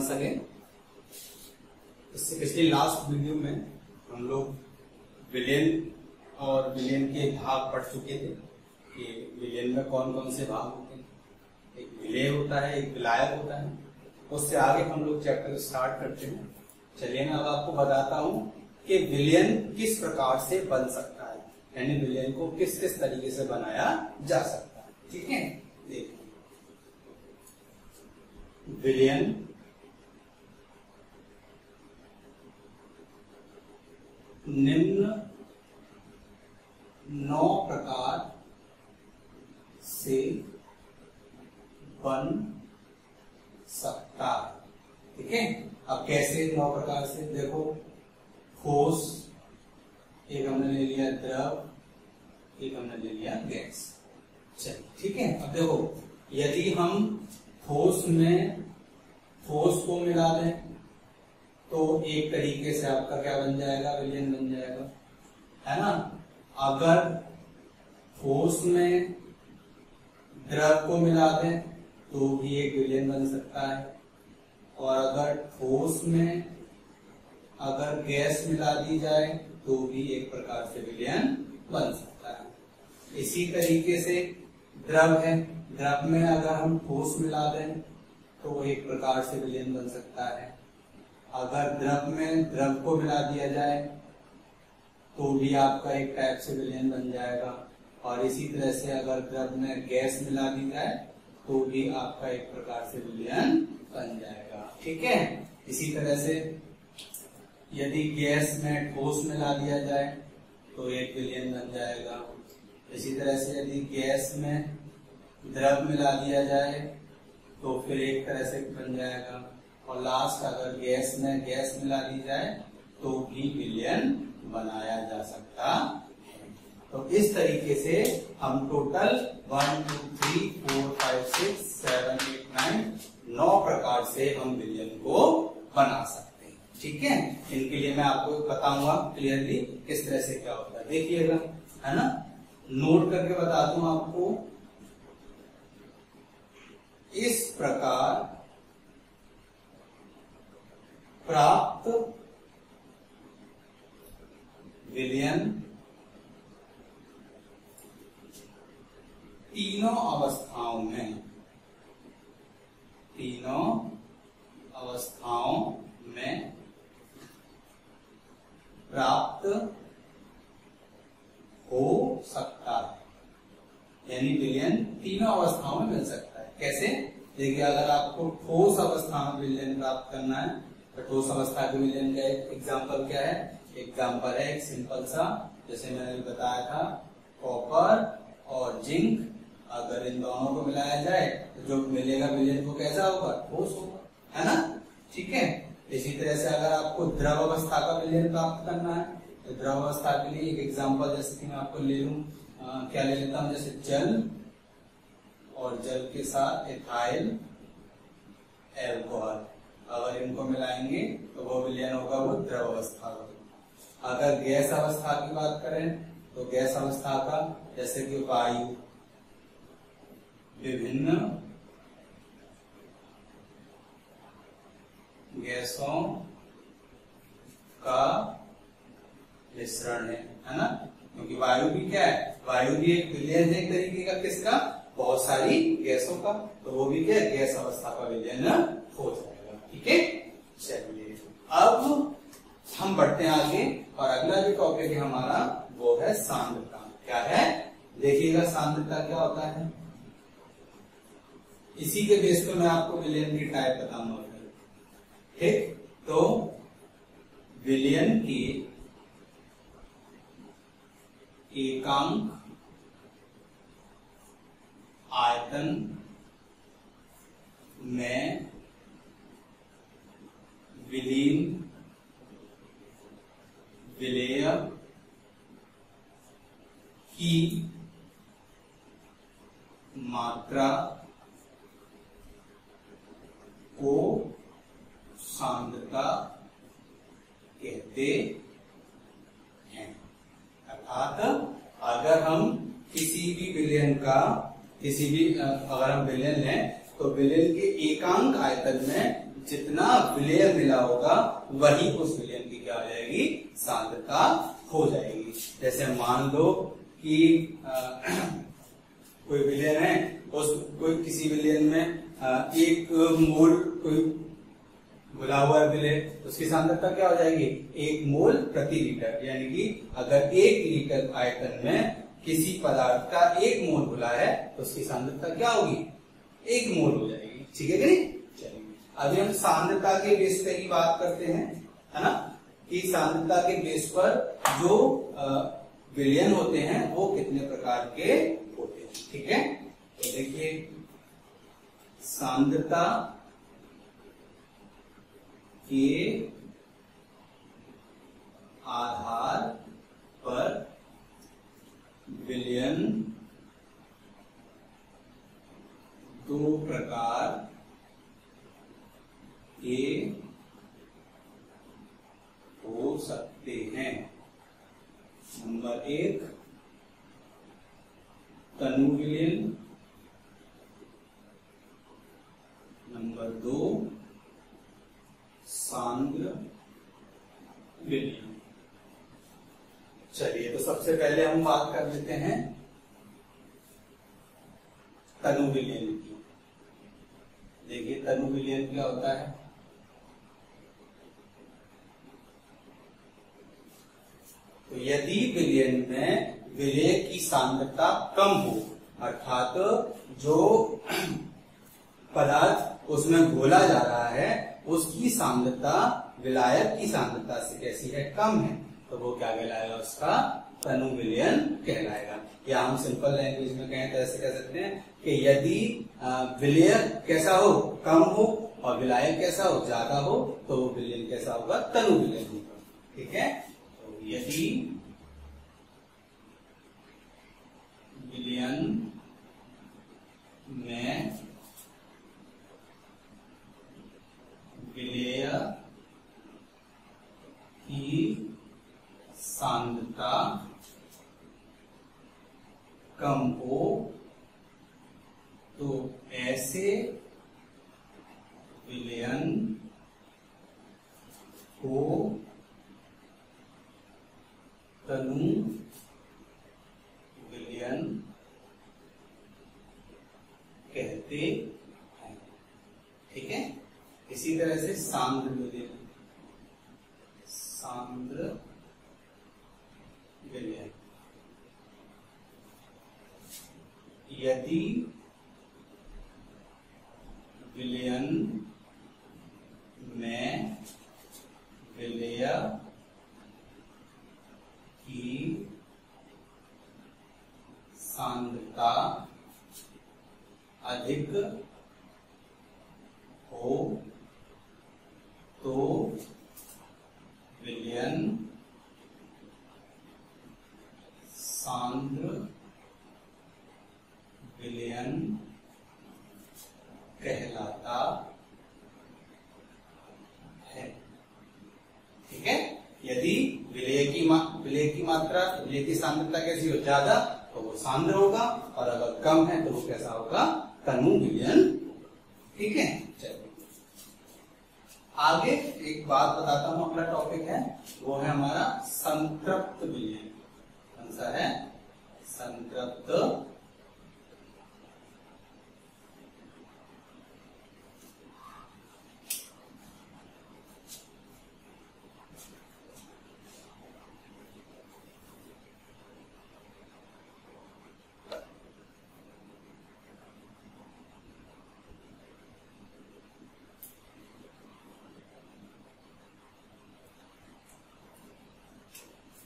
Once again. इससे पिछली last video में हम लोग विलेन और विलेन के भाग पढ़ चुके थे कि विलेन में कौन कौन से भाग होते हैं। एक विलेय होता है, एक विलायक होता है। उससे आगे हम लोग चैप्टर स्टार्ट करते हैं। चलिए मैं अब आपको बताता हूं कि विलेन किस प्रकार से बन सकता है, यानी विलेन को किस किस तरीके से बनाया जा सकता है। ठीक है, देखिए विलेन निम्न 9 प्रकार से बन सकता है। ठीक है, अब कैसे 9 प्रकार से, देखो ठोस, एक हमने ले लिया द्रव, एक हमने ले लिया गैस। चलिए ठीक है, अब देखो यदि हम ठोस में ठोस को मिला दें तो एक तरीके से आपका क्या बन जाएगा, विलेन बन जाएगा, है ना। अगर ठोस में द्रव को मिला दें तो भी एक विलेन बन सकता है, और अगर ठोस में अगर गैस मिला दी जाए तो भी एक प्रकार से विलेन बन सकता है। इसी तरीके से द्रव है, द्रव में अगर हम ठोस मिला दें तो एक प्रकार से विलेन बन सकता है। अगर द्रव में द्रव को मिला दिया जाए तो भी आपका एक टाइप से विलेन बन जाएगा, और इसी तरह से अगर द्रव में गैस मिला दी जाए तो भी आपका एक प्रकार से विलेन बन जाएगा। ठीक है, इसी तरह से यदि गैस में ठोस मिला दिया जाए तो एक विलेन बन जाएगा। इसी तरह से यदि गैस में द्रव मिला दिया जाए तो फिर एक तरह से बन जाएगा, और लास्ट अगर गैस में गैस मिला दी जाए तो भी विलेन बनाया जा सकता है। तो इस तरीके से हम टोटल 1 2 3 4 5 6 7 8 9 प्रकार से हम विलेन को बना सकते हैं। ठीक है, इनके लिए मैं आपको बताऊंगा क्लियरली किस तरह से क्या होता है, देखिएगा, है ना। नोट करके बता दूं आपको, इस प्रकार प्राप्त विलेन तीनों अवस्थाओं में प्राप्त हो सकता है, यानी विलेन तीनों अवस्थाओं में मिल सकता है। कैसे, देखिए अगर आपको ठोस अवस्था में विलेन प्राप्त करना है तो ठोस अवस्था के विलेन का एक एग्जाम्पल क्या है, एग्जाम्पल है एक सिंपल सा, जैसे मैंने बताया था कॉपर और जिंक, अगर इन दोनों को मिलाया जाए तो जो मिलेगा विलेन को कैसा होगा, ठोस होगा, है ना। ठीक है, इसी तरह से अगर आपको द्रव अवस्था का विलेन प्राप्त करना है तो द्रव अवस्था के लिए एक एग्जाम्पल जैसे कि मैं आपको ले लूं, क्या ले लेता हूं, जैसे जल, और जल के साथ एथाइल एल्कोहल, अगर इनको मिलाएंगे तो वो विलेन होगा, वो द्रव अवस्था होगा। अगर गैस अवस्था की बात करें तो गैस अवस्था का जैसे कि वायु, विभिन्न गैसों का मिश्रण है ना, क्योंकि वायु भी क्या है, वायु भी एक विलेन है एक तरीके का, किसका, बहुत सारी गैसों का, तो वो भी क्या है, गैस अवस्था का विलेन हो जाएगा। ठीक है, चलिए अब हम बढ़ते हैं आगे, और अगला जो टॉपिक है हमारा वो है सांद्रता। क्या है, देखिएगा सांद्रता क्या होता है, इसी के बेस पे मैं आपको विलेन की टाइप बताऊंगा। ठीक, तो विलेन की एकांक आयतन में विलीन विलेय की मात्रा को सांद्रता कहते हैं। अर्थात अगर हम किसी भी विलेन का अगर हम विलेन लें तो विलेन के एकांक आयतन में जितना विलय मिला होगा वही उस विलयन की क्या हो जाएगी, सांद्रता हो जाएगी। जैसे मान लो कि कोई विलयन है, उस कोई किसी विलयन में एक मोल कोई घुला हुआ विलय, उसकी सांद्रता क्या हो जाएगी, 1 मोल प्रति लीटर। यानी कि अगर 1 लीटर आयतन में किसी पदार्थ का 1 मोल घुला है तो उसकी सांद्रता क्या होगी, 1 मोल हो जाएगी। ठीक है कि नहीं? चलिए अभी हम सांद्रता के बेस पे ही बात करते हैं, है ना, कि सांद्रता के बेस पर जो विलयन होते हैं वो कितने प्रकार के होते हैं। ठीक है, तो देखिए सांद्रता के आधार पर विलयन 2 प्रकार के हो सकते हैं। नंबर 1 तनु विलयन, नंबर 2 सांद्र विलयन। चलिए तो सबसे पहले हम बात कर लेते हैं तनु विलयन की। देखिए तनु विलयन क्या होता है। तो यदि विलयन में विलय की सांद्रता कम हो, अर्थात जो पदार्थ उसमें घोला जा रहा है उसकी सांद्रता विलायक की सांद्रता से कैसी है, कम है, तो वो क्या कहलाएगा, उसका तनु विलयन कहलाएगा। या हम सिंपल लैंग्वेज में कहें तो ऐसे कह सकते हैं कि यदि विलय कैसा हो, कम हो, और विलायक कैसा हो, ज्यादा हो, तो वो विलयन कैसा होगा, तनु विलयन होगा। ठीक है, तो यदि विलयन में विलेय की सांद्रता कम हो तो ऐसे विलयन को तनु विलयन कहते हैं। ठीक है, इसी तरह से सांद्र विलयन, सांद्र विलयन यदि विलयन में विलेय की सांद्रता अधिक हो तो विलयन सांद्र विलयन कहलाता है। ठीक है, यदि विलय की मात्रा, विलय की सांद्रता कैसी हो, ज्यादा, तो वो सांद्र होगा, और अगर कम है तो वो कैसा होगा, तनु विलयन। ठीक है, चलिए आगे एक बात बताता हूं, अगला टॉपिक है वो है हमारा संतृप्त विलयन। कौन सा है, संतृप्त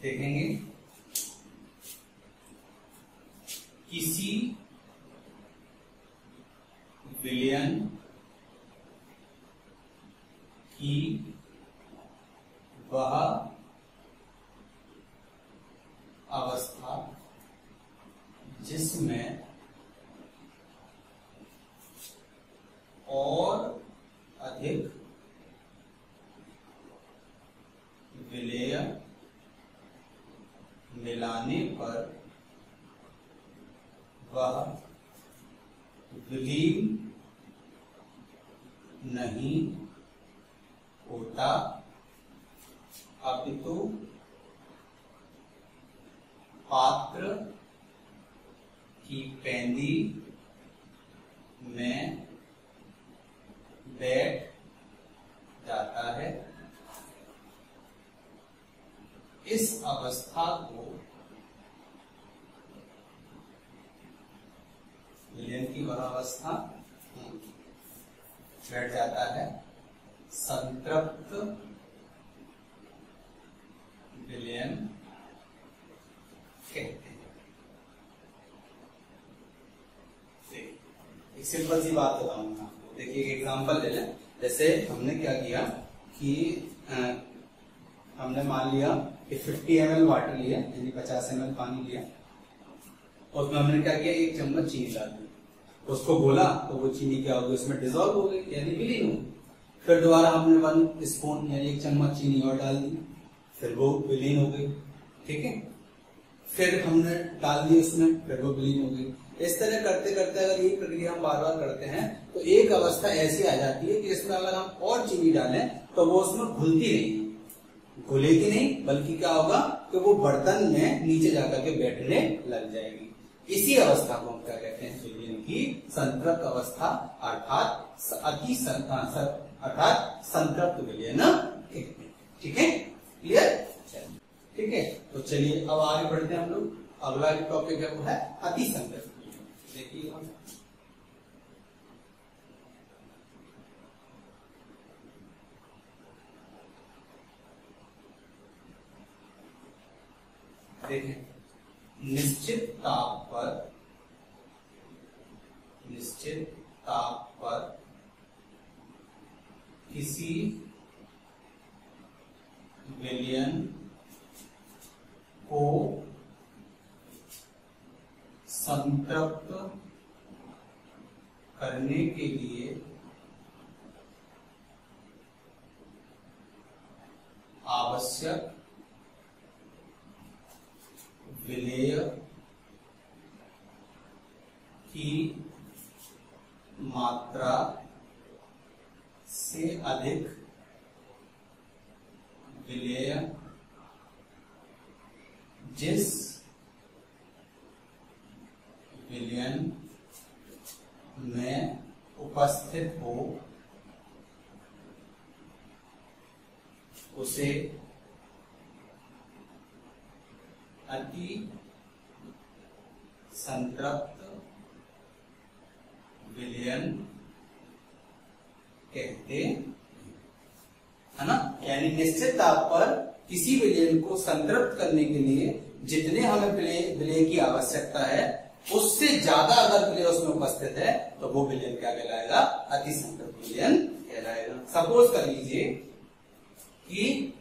देखेंगे। किसी विलयन की वह अवस्था जिसमें और अधिक विलय मिलाने पर वह विलीन नहीं सांद्रता अपितु पात्र की पेंदी में बैठ जाता है। इस अवस्था को विलयन की अवस्था बैठ जाता है, संतृप्त विलयन कहते हैं। एक सिंपल सी बात बताऊंगा आपको, देखिए एक एग्जांपल ले लें। जैसे हमने क्या किया कि हमने मान लिया कि 50 ml वाटर लिया, यानी 50 ml पानी लिया, और उसमें हमने क्या किया, 1 चम्मच चीनी डाल दी, उसको घोला तो वो चीनी क्या होगी, उसमें डिजोल्व हो गई, यानी विलीन हो। फिर दोबारा हमने 1 स्पून यानी 1 चम्मच चीनी और डाल दी, फिर वो विलीन हो गई, ठीक है। फिर हमने डाल दी उसमें, फिर वो विलीन हो गई। इस तरह करते करते अगर ये प्रक्रिया हम बार बार करते हैं तो एक अवस्था ऐसी आ जाती है कि इसमें अगर हम और चीनी डालें तो वो उसमें घुलती नहीं, घुलेगी नहीं, बल्कि क्या होगा कि वो बर्तन में नीचे जाकर के बैठने लग जाएगी। इसी अवस्था को हम क्या कहते हैं, विलयन की संतृप्त अवस्था अर्थात संतृप्त विलयन कहते हैं। ठीक है, क्लियर, ठीक है। तो चलिए अब आगे बढ़ते हैं हम लोग। अगला जो टॉपिक है वो है अति संतृप्त। देखिए देखें, निश्चित ताप पर किसी विलयन को संतृप्त करने के लिए आवश्यक विलेय की मात्रा से अधिक विलेय जिस विलयन में उपस्थित हो उसे अति संतृप्त विलयन कहते है ना। यानी निश्चित ताप पर किसी विलयन को संतृप्त करने के लिए जितने हमें विलय की आवश्यकता है उससे ज्यादा अगर विलय उसमें उपस्थित है तो वो विलयन क्या कहलाएगा, अति संतृप्त विलयन कहलाएगा। सपोज कर लीजिए कि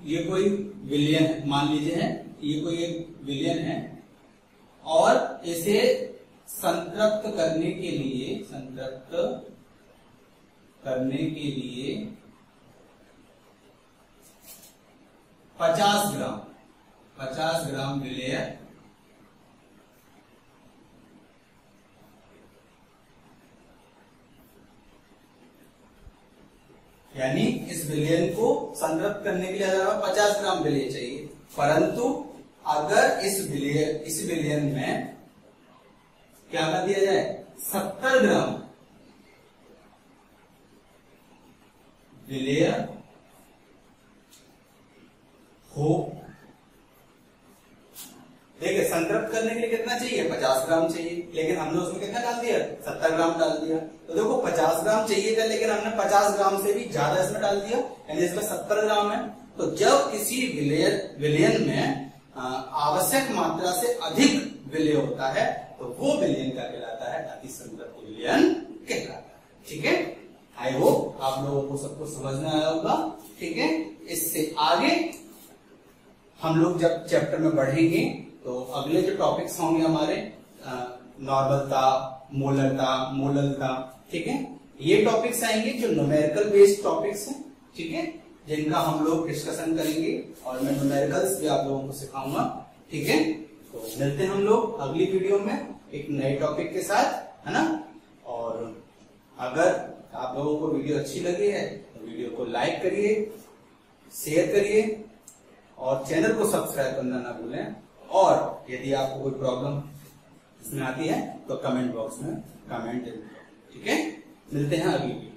ये कोई विलयन मान लीजिए है, ये कोई एक विलयन है और इसे संतृप्त करने के लिए 50 ग्राम विलय यानी इस विलयन को संतृप्त करने के लिए हमें 50 ग्राम विलय चाहिए, परंतु अगर इस विलयन में क्या कर दिया जाए, 70 ग्राम विलय हो। देखिए संतृप्त करने के लिए कितना चाहिए, 50 ग्राम चाहिए, लेकिन हमने उसमें कितना डाल दिया, 70 ग्राम डाल दिया। तो देखो 50 ग्राम चाहिए था लेकिन हमने 50 ग्राम से भी ज्यादा इसमें डाल दिया, यानी इसमें 70 ग्राम है। तो जब किसी विलयन में आवश्यक मात्रा से अधिक विलय होता है तो वो विलयन क्या कहलाता है, अति संतृप्त विलयन कहलाता है। ठीक है, आई होप आप लोगों को सबको समझ में आया होगा। ठीक है, इससे आगे हम लोग जब चैप्टर में बढ़ेंगे तो अगले जो टॉपिक्स होंगे हमारे नॉर्मलता, मोलरता, मोललता, ठीक है, ये टॉपिक्स आएंगे जो न्यूमेरिकल बेस्ड टॉपिक्स हैं। ठीक है, जिनका हम लोग डिस्कशन करेंगे और मैं न्यूमेरिकल्स भी आप लोगों को सिखाऊंगा। ठीक है, तो मिलते हैं हम लोग अगली वीडियो में एक नए टॉपिक के साथ, है ना। और अगर आप लोगों को वीडियो अच्छी लगी है तो वीडियो को लाइक करिए, शेयर करिए और चैनल को सब्सक्राइब करना ना भूलें। और यदि आपको कोई प्रॉब्लम इसमें आती है तो कमेंट बॉक्स में कमेंट, ठीक है। मिलते हैं अगली वीडियो।